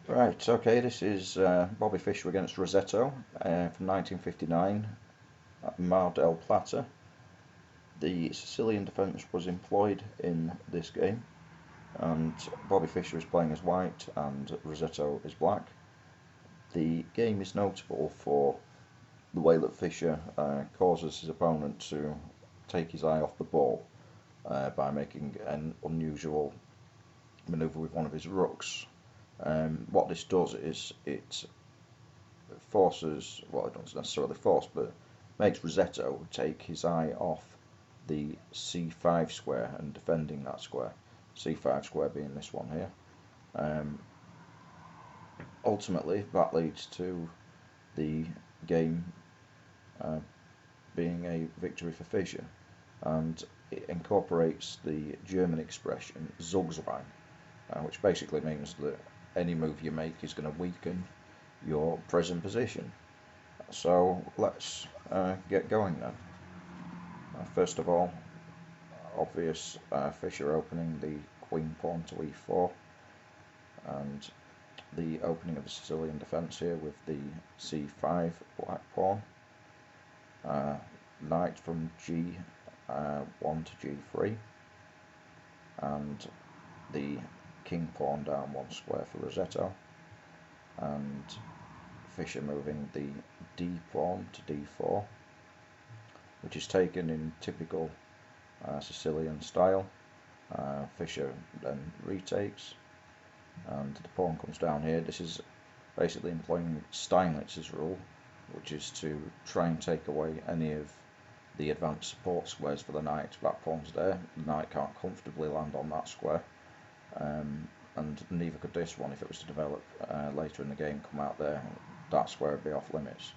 Right, okay, this is Bobby Fischer against Rossetto from 1959 at Mar del Plata. The Sicilian defence was employed in this game, and Bobby Fischer is playing as white and Rossetto is black. The game is notable for the way that Fischer causes his opponent to take his eye off the ball by making an unusual manoeuvre with one of his rooks. What this does is it forces, well, it doesn't necessarily force, but makes Rossetto take his eye off the C5 square and defending that square. C5 square being this one here. Ultimately, that leads to the game being a victory for Fischer, and it incorporates the German expression Zugzwang, which basically means that any move you make is going to weaken your present position. So let's get going then. First of all, obvious Fischer opening the queen pawn to e4, and the opening of the Sicilian defence here with the c5 black pawn, knight from g1 to g3, and the king pawn down one square for Rossetto, and Fischer moving the d pawn to d4, which is taken in typical Sicilian style. Fischer then retakes, and the pawn comes down here. This is basically employing Steinlitz's rule, which is to try and take away any of the advanced support squares for the knight. That pawn's there, the knight can't comfortably land on that square, and neither could this one if it was to develop later in the game, come out there, that square would be off limits.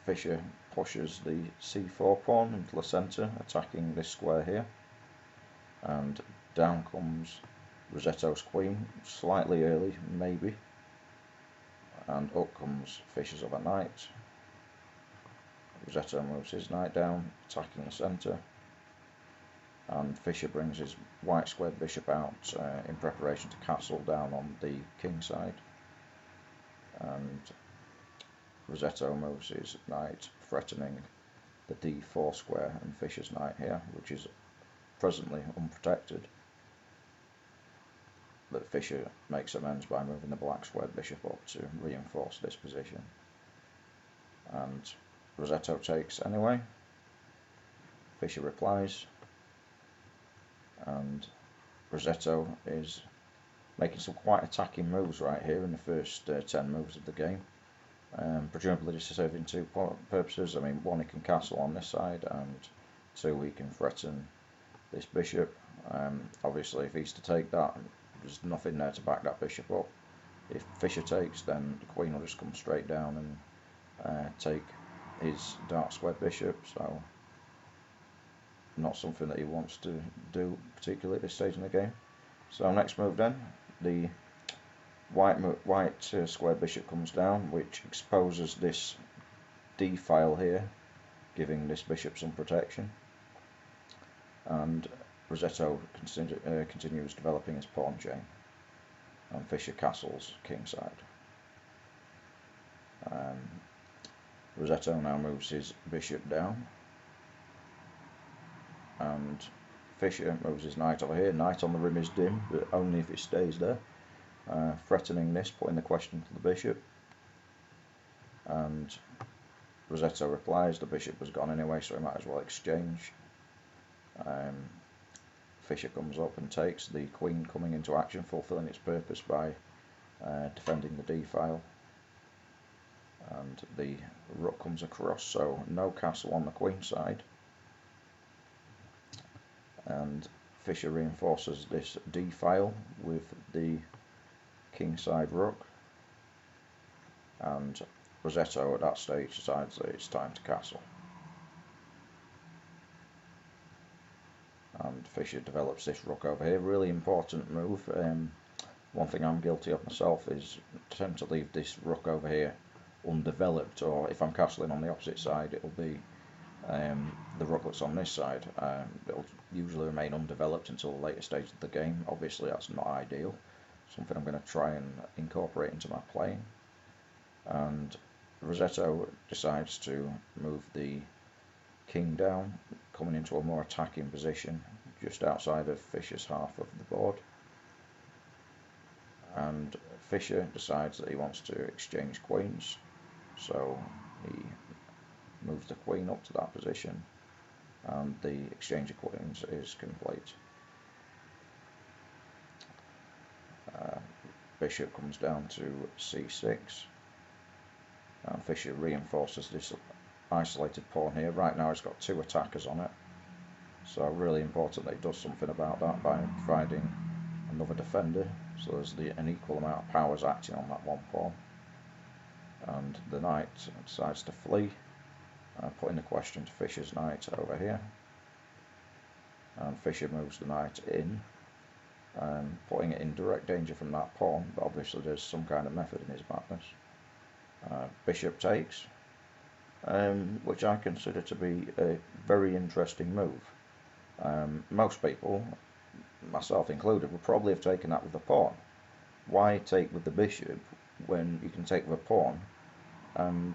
Fischer pushes the c4 pawn into the centre, attacking this square here, and down comes Rossetto's queen, slightly early maybe, and up comes Fischer's other knight. Rossetto moves his knight down, attacking the centre, and Fischer brings his white squared bishop out in preparation to castle down on the king side, and Rossetto moves his knight, threatening the d4 square and Fischer's knight here, which is presently unprotected. But Fischer makes amends by moving the black squared bishop up to reinforce this position, and Rossetto takes anyway. Fischer replies, and Rossetto is making some quite attacking moves right here in the first 10 moves of the game. Presumably this is serving two purposes. I mean, one, he can castle on this side, and two, he can threaten this bishop. Obviously if he's to take that, there's nothing there to back that bishop up. If Fischer takes, then the queen will just come straight down and take his dark squared bishop, so not something that he wants to do particularly at this stage in the game. So next move then, the white square bishop comes down, which exposes this d file here, giving this bishop some protection, and Rossetto continues developing his pawn chain, and Fischer castles kingside. Rossetto now moves his bishop down, and Fischer moves his knight over here. Knight on the rim is dim, but only if it stays there, threatening this, putting the question to the bishop, and Rossetto replies the bishop was gone anyway, so he might as well exchange. Fischer comes up and takes, the queen coming into action, fulfilling its purpose by defending the d file, and the rook comes across, so no castle on the queen side, and Fischer reinforces this d file with the kingside rook, and Rossetto at that stage decides that it's time to castle, and Fischer develops this rook over here. Really important move. One thing I'm guilty of myself is tend to leave this rook over here undeveloped, or if I'm castling on the opposite side, it'll be the rook that's on this side. It'll usually remain undeveloped until the later stage of the game. Obviously that's not ideal, something I'm going to try and incorporate into my playing. And Rossetto decides to move the king down, coming into a more attacking position just outside of Fischer's half of the board. And Fischer decides that he wants to exchange queens, so he moves the queen up to that position, and the exchange of queens is complete. Bishop comes down to c6, and Fischer reinforces this isolated pawn here. Right now he's got two attackers on it, so really important that he does something about that by providing another defender, so there's an equal amount of powers acting on that one pawn. And the knight decides to flee, putting the question to Fischer's knight over here, and Fischer moves the knight in, putting it in direct danger from that pawn, but obviously there's some kind of method in his madness. Bishop takes, which I consider to be a very interesting move. Most people, myself included, would probably have taken that with the pawn. Why take with the bishop when you can take with a pawn and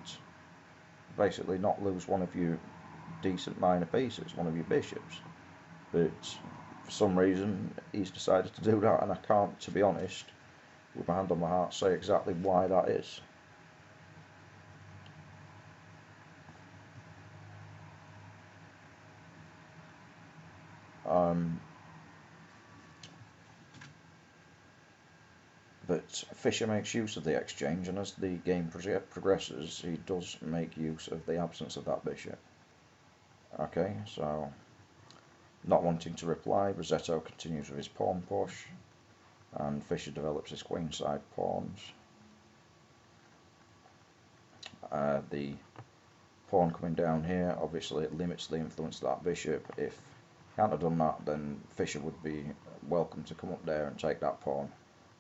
basically not lose one of your decent minor pieces, one of your bishops? But for some reason he's decided to do that, and I can't, to be honest, with my hand on my heart, say exactly why that is. But Fischer makes use of the exchange, and as the game progresses, he does make use of the absence of that bishop. Okay, so not wanting to reply, Rossetto continues with his pawn push, and Fischer develops his queenside pawns. The pawn coming down here, obviously it limits the influence of that bishop. If he hadn't have done that, then Fischer would be welcome to come up there and take that pawn,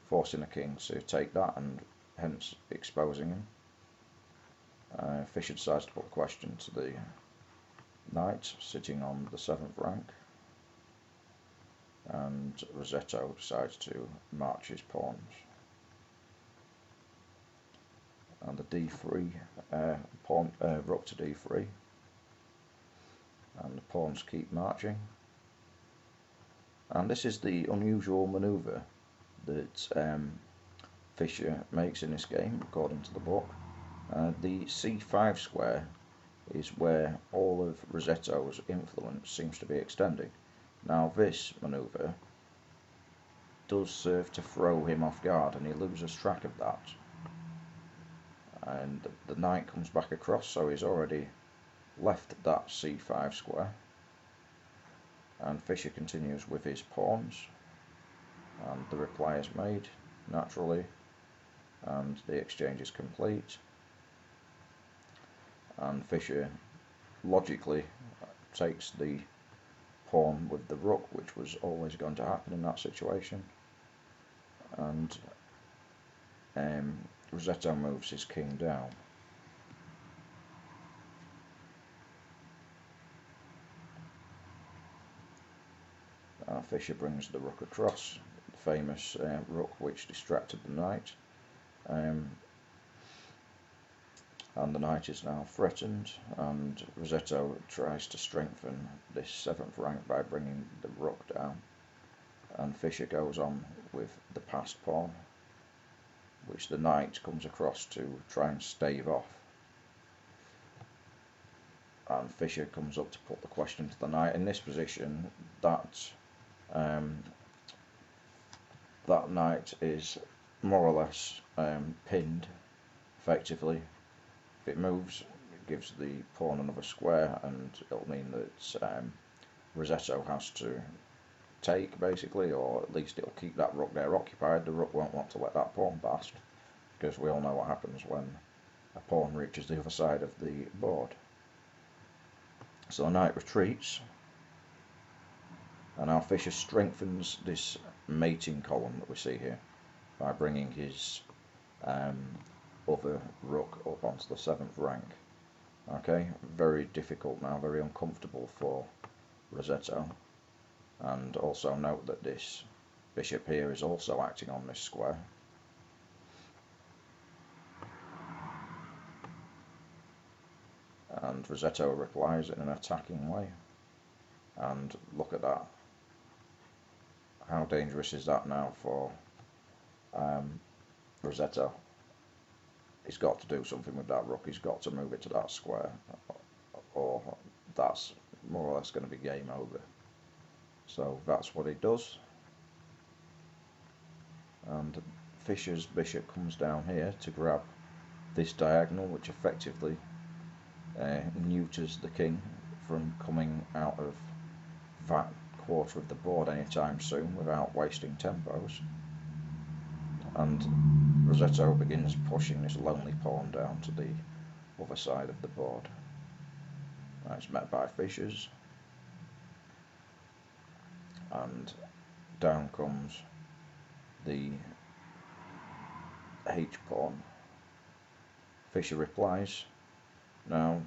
forcing the king to take that and hence exposing him. Fischer decides to put the question to the knight sitting on the 7th rank, and Rossetto decides to march his pawns. And the d3 pawn, rook to d3, and the pawns keep marching. And this is the unusual manoeuvre that Fischer makes in this game, according to the book. The c5 square is where all of Rossetto's influence seems to be extending. Now this manoeuvre does serve to throw him off guard, and he loses track of that. And the knight comes back across, so he's already left that c5 square. And Fischer continues with his pawns, and the reply is made naturally, and the exchange is complete. And Fischer logically takes the pawn with the rook, which was always going to happen in that situation, and Rossetto moves his king down. Fischer brings the rook across, the famous rook which distracted the knight, and the knight is now threatened, and Rossetto tries to strengthen this 7th rank by bringing the rook down, and Fischer goes on with the passed pawn, which the knight comes across to try and stave off. And Fischer comes up to put the question to the knight. In this position, that knight is more or less pinned effectively. If it moves, it gives the pawn another square, and it'll mean that Rossetto has to take, basically, or at least it'll keep that rook there occupied. The rook won't want to let that pawn pass, because we all know what happens when a pawn reaches the other side of the board. So the knight retreats, and now Fischer strengthens this mating column that we see here by bringing his other rook up onto the 7th rank. Okay, very difficult now, very uncomfortable for Rossetto. And also note that this bishop here is also acting on this square. And Rossetto replies in an attacking way. And look at that. How dangerous is that now for Rossetto? He's got to do something with that rook. He's got to move it to that square, or that's more or less going to be game over. So that's what he does. And Fischer's bishop comes down here to grab this diagonal, which effectively neuters the king from coming out of that quarter of the board anytime soon without wasting tempos. And Rossetto begins pushing this lonely pawn down to the other side of the board. It's met by Fischer's, and down comes the H pawn. Fischer replies. Now,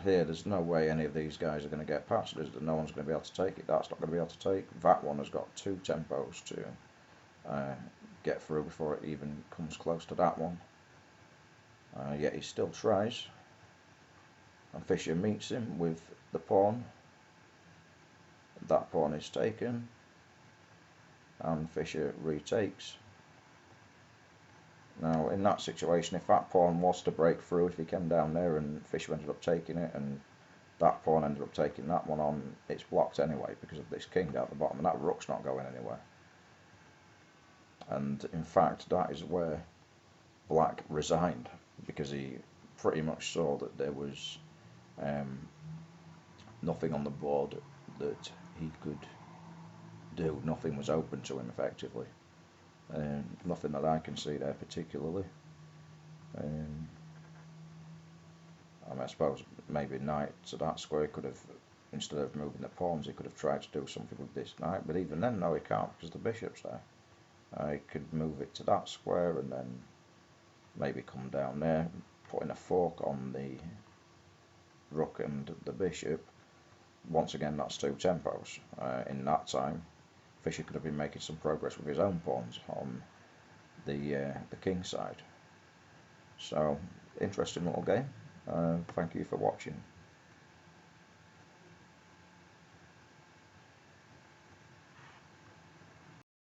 here there's no way any of these guys are going to get past. No one's going to be able to take it. That's not going to be able to take. That one has got 2 tempos to get through before it even comes close to that one. Yet he still tries. And Fischer meets him with the pawn. That pawn is taken. And Fischer retakes. Now, in that situation, if that pawn was to break through, if he came down there and Fischer ended up taking it, and that pawn ended up taking that one on, it's blocked anyway because of this king down at the bottom, and that rook's not going anywhere. And in fact, that is where Black resigned, because he pretty much saw that there was nothing on the board that he could do. Nothing was open to him effectively. Nothing that I can see there particularly. I suppose maybe knight to that square, he could have, instead of moving the pawns, he could have tried to do something with this knight, but even then, no, he can't, because the bishop's there. He could move it to that square and then maybe come down there, putting a fork on the rook and the bishop. Once again, that's 2 tempos. In that time, Fischer could have been making some progress with his own pawns on the king side. So, interesting little game. Thank you for watching.